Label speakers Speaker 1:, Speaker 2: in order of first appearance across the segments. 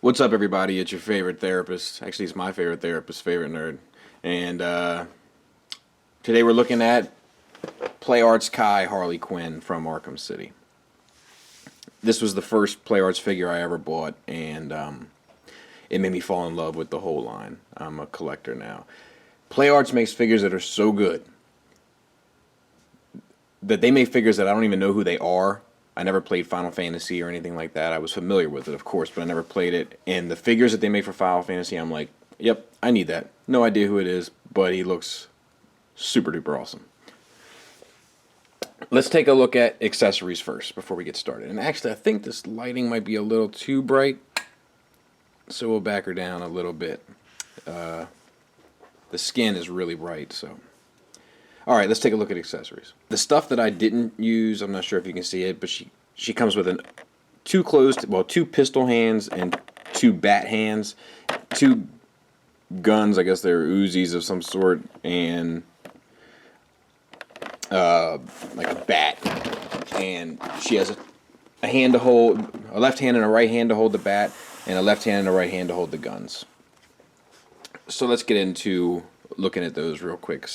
Speaker 1: What's up, everybody? It's your favorite therapist. Actually, it's my favorite therapist, favorite nerd. And today we're looking at Play Arts Kai Harley Quinn from Arkham City. This was the first Play Arts figure I ever bought, and it made me fall in love with the whole line. I'm a collector now. Play Arts makes figures that are so good that they make figures that I don't even know who they are. I never played Final Fantasy or anything like that. I was familiar with it, of course, but I never played it. And the figures that they make for Final Fantasy, I'm like, yep, I need that. No idea who it is, but he looks super duper awesome. Let's take a look at accessories first before we get started. And actually, I think this lighting might be a little too bright, so we'll back her down a little bit. The skin is really bright, so... Alright, let's take a look at accessories. The stuff that I didn't use, I'm not sure if you can see it, but she comes with two pistol hands and two bat hands, two guns, I guess they're Uzis of some sort, and like a bat. And she has a hand to hold, a left hand and a right hand to hold the bat, and a left hand and a right hand to hold the guns. So let's get into looking at those real quick.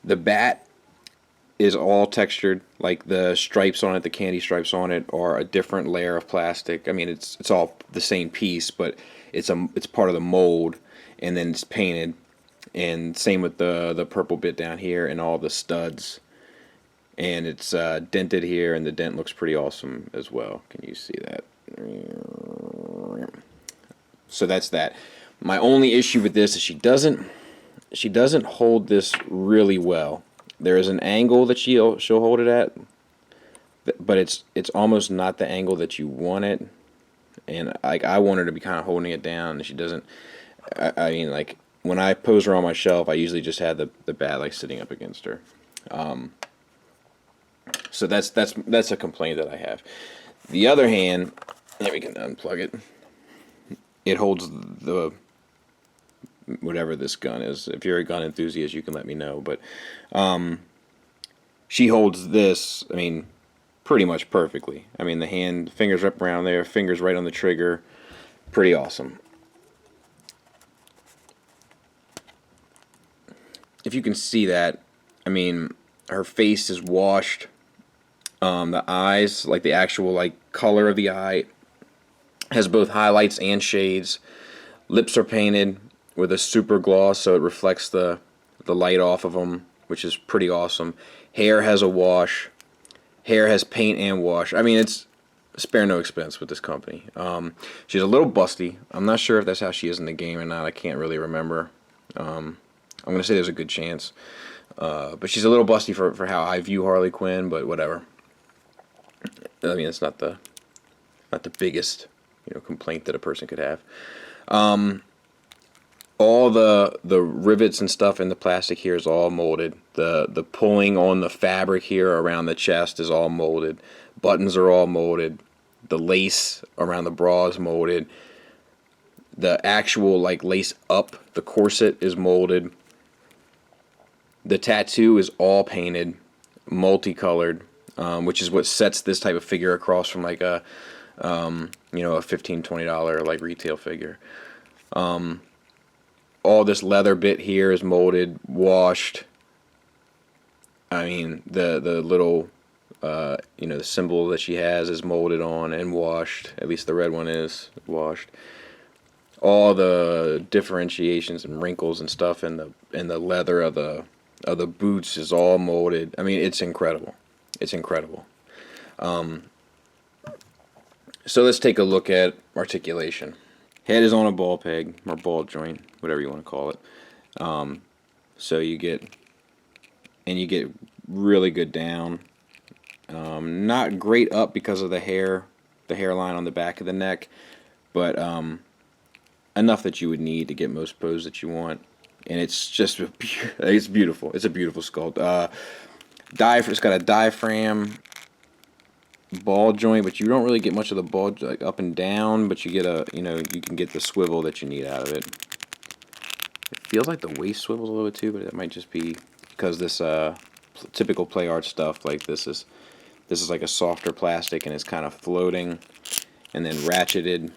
Speaker 1: The bat is all textured, like the stripes on it, the candy stripes on it, are a different layer of plastic. I mean, it's all the same piece, but it's part of the mold, and then it's painted. And same with the purple bit down here and all the studs. And it's dented here, and the dent looks pretty awesome as well. Can you see that? So that's that. My only issue with this is she doesn't hold this really well. There is an angle that she'll hold it at, but it's almost not the angle that you want it. And like, I want her to be kind of holding it down, and she doesn't. I mean, like, when I pose her on my shelf, I usually just have the bat like sitting up against her. So that's a complaint that I have. The other hand, there, we can unplug it. It holds the whatever this gun is. If you're a gun enthusiast, you can let me know. But she holds this, I mean, pretty much perfectly. I mean, the fingers up around there, fingers right on the trigger. Pretty awesome. If you can see that, I mean, her face is washed. The eyes, like the actual like color of the eye, has both highlights and shades. Lips are painted with a super gloss, so it reflects the light off of them, which is pretty awesome. Hair has a wash. Hair has paint and wash. I mean, it's spare no expense with this company. She's a little busty. I'm not sure if that's how she is in the game or not. I can't really remember. I'm going to say there's a good chance. But she's a little busty for how I view Harley Quinn, but whatever. I mean, it's not the biggest, complaint that a person could have. All the rivets and stuff in the plastic here is all molded. The pulling on the fabric here around the chest is all molded. Buttons are all molded. The lace around the bra is molded. The actual like lace up the corset is molded. The tattoo is all painted, multicolored, which is what sets this type of figure across from like a $15, $20 like retail figure. All this leather bit here is molded, washed. I mean, the little, the symbol that she has is molded on and washed. At least the red one is washed. All the differentiations and wrinkles and stuff in the leather of the boots is all molded. I mean, it's incredible. It's incredible. So let's take a look at articulation. Head is on a ball peg, or ball joint, whatever you want to call it. So you get really good down. Not great up because of the hairline on the back of the neck, but enough that you would need to get most pose that you want. And it's just, it's beautiful. It's a beautiful sculpt. It's got a diaphragm ball joint, but you don't really get much of the ball like up and down, but you get you can get the swivel that you need out of it. It feels like the waist swivels a little bit too, but it might just be because this typical play art stuff, like this is like a softer plastic and it's kind of floating and then ratcheted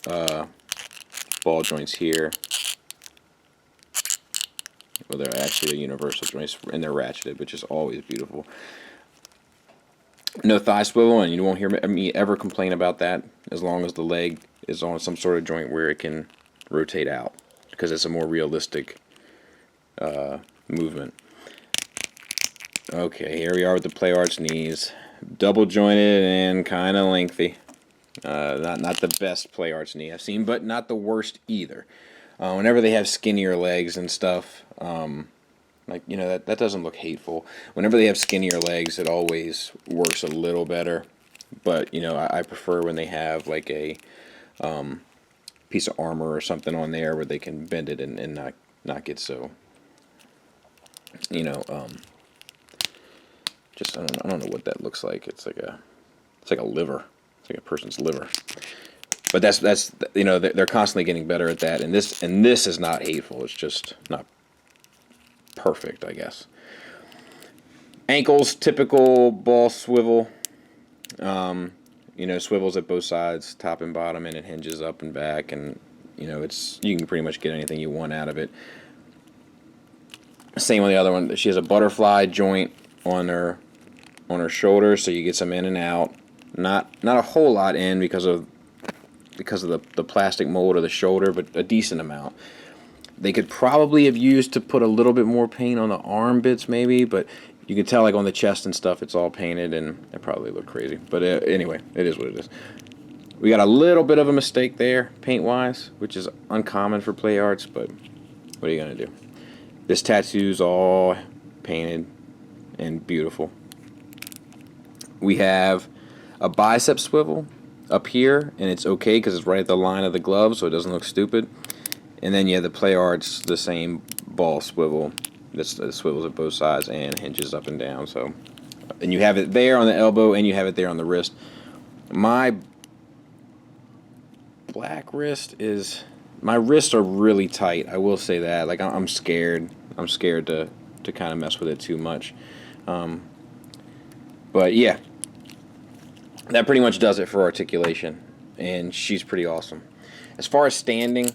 Speaker 1: ball joints here. Well, they're actually a universal joints, and they're ratcheted, which is always beautiful. No thigh swivel, and you won't hear me ever complain about that as long as the leg is on some sort of joint where it can rotate out, because it's a more realistic movement. Okay, here we are with the play arch knees. Double jointed and kind of lengthy. Not the best play arch knee I've seen, but not the worst either. Whenever they have skinnier legs and stuff, like, you know, that doesn't look hateful. Whenever they have skinnier legs, it always works a little better. But, you know, I prefer when they have like a piece of armor or something on there where they can bend it and not get so, you know, just I don't know what that looks like. It's like a liver. It's like a person's liver. But that's you know, they're constantly getting better at that, and this is not hateful. It's just not perfect, I guess. Ankles, typical ball swivel. You know, swivels at both sides, top and bottom, and it hinges up and back, and you know, you can pretty much get anything you want out of it. Same with the other one. She has a butterfly joint on her shoulder, so you get some in and out. Not a whole lot in because of the plastic mold of the shoulder, but a decent amount. They could probably have used to put a little bit more paint on the arm bits, maybe, but you can tell, like on the chest and stuff, it's all painted, and it probably looked crazy. But anyway, it is what it is. We got a little bit of a mistake there, paint-wise, which is uncommon for play arts, but what are you gonna do? This tattoo's all painted and beautiful. We have a bicep swivel up here, and it's okay because it's right at the line of the glove, so it doesn't look stupid. And then you have the play arch, the same ball swivel. This swivels at both sides and hinges up and down. So, and you have it there on the elbow, and you have it there on the wrist. My black wrist is, my wrists are really tight. I will say that. Like, I'm scared. I'm scared to kind of mess with it too much. But yeah, that pretty much does it for articulation, and she's pretty awesome. As far as standing,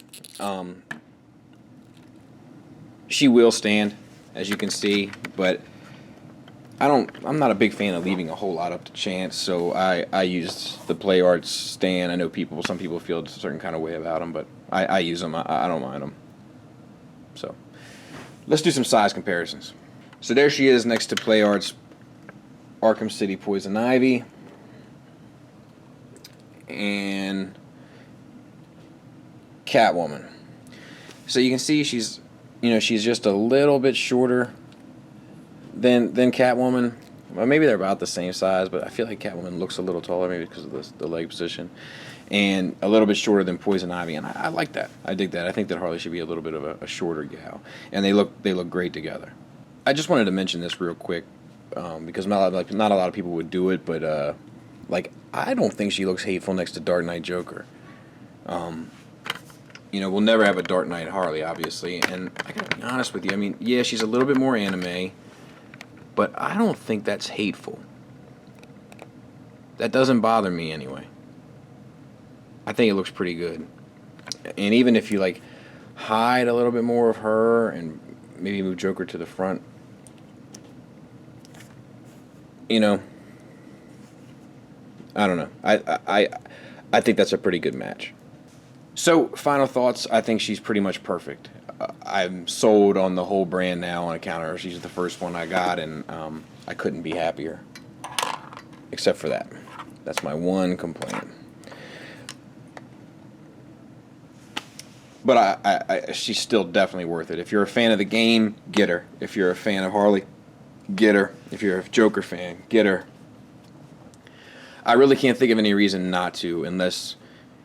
Speaker 1: she will stand, as you can see, but I'm not a big fan of leaving a whole lot up to chance, so I use the play arts stand. I know some people feel a certain kind of way about them, but I use them. I don't mind them. So let's do some size comparisons. So there she is next to play arts Arkham City Poison Ivy, and Catwoman. So you can see she's just a little bit shorter than Catwoman. Well, maybe they're about the same size, but I feel like Catwoman looks a little taller, maybe because of the leg position, and a little bit shorter than Poison Ivy, and I like that. I dig that. I think that Harley should be a little bit of a shorter gal, and they look great together. I just wanted to mention this real quick because not a lot of people would do it, but like, I don't think she looks hateful next to Dark Knight Joker. You know, we'll never have a Dark Knight Harley, obviously, and I gotta be honest with you. I mean, yeah, she's a little bit more anime, but I don't think that's hateful. That doesn't bother me anyway. I think it looks pretty good. And even if you like hide a little bit more of her and maybe move Joker to the front, you know, I don't know. I think that's a pretty good match. So, final thoughts. I think she's pretty much perfect. I'm sold on the whole brand now on account of her. She's the first one I got, and I couldn't be happier. Except for that. That's my one complaint. But she's still definitely worth it. If you're a fan of the game, get her. If you're a fan of Harley, get her. If you're a Joker fan, get her. I really can't think of any reason not to, unless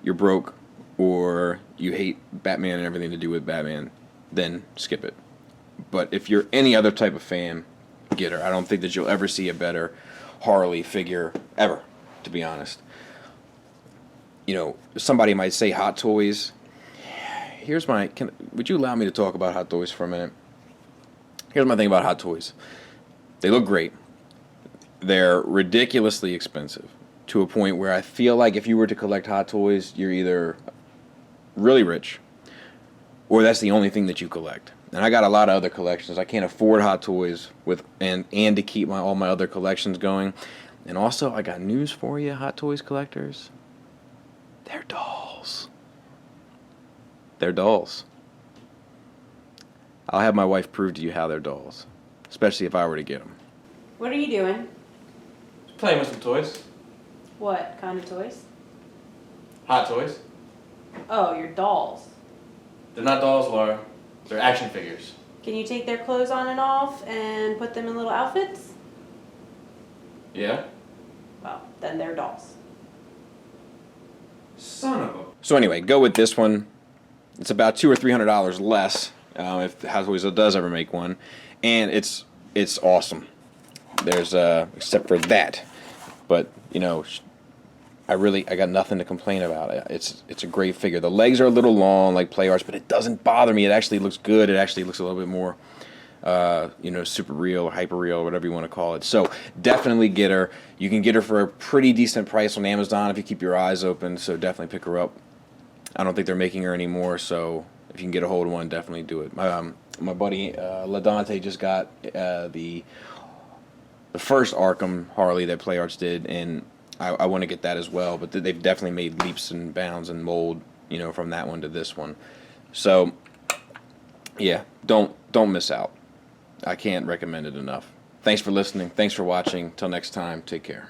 Speaker 1: you're broke or you hate Batman and everything to do with Batman, then skip it. But if you're any other type of fan, get her. I don't think that you'll ever see a better Harley figure ever, to be honest. You know, somebody might say Hot Toys. Would you allow me to talk about Hot Toys for a minute? Here's my thing about Hot Toys. They look great. They're ridiculously expensive, to a point where I feel like if you were to collect Hot Toys, you're either really rich, or that's the only thing that you collect. And I got a lot of other collections. I can't afford Hot Toys and to keep all my other collections going. And also, I got news for you, Hot Toys collectors. They're dolls. They're dolls. I'll have my wife prove to you how they're dolls, especially if I were to get them.
Speaker 2: What are you doing?
Speaker 3: Playing with some toys.
Speaker 2: What kind of toys?
Speaker 3: Hot toys.
Speaker 2: Oh, your dolls.
Speaker 3: They're not dolls, Laura. They're action figures.
Speaker 2: Can you take their clothes on and off and put them in little outfits?
Speaker 3: Yeah?
Speaker 1: Well,
Speaker 2: then they're dolls.
Speaker 3: Son of a...
Speaker 1: So anyway, go with this one. It's about $200 or $300 less if Hot Toys does ever make one, and it's awesome. There's except for that, but you know, I got nothing to complain about. It's a great figure. The legs are a little long like Play Arts, but it doesn't bother me. It actually looks good. It actually looks a little bit more super real or hyper real or whatever you want to call it. So definitely get her. You can get her for a pretty decent price on Amazon if you keep your eyes open. So definitely pick her up. I don't think they're making her anymore. So if you can get a hold of one, definitely do it. My buddy LaDante just got the first Arkham Harley that Play Arts did, and I want to get that as well. But they've definitely made leaps and bounds and mold, from that one to this one. So yeah, don't miss out. I can't recommend it enough. Thanks for listening. Thanks for watching. Till next time, take care.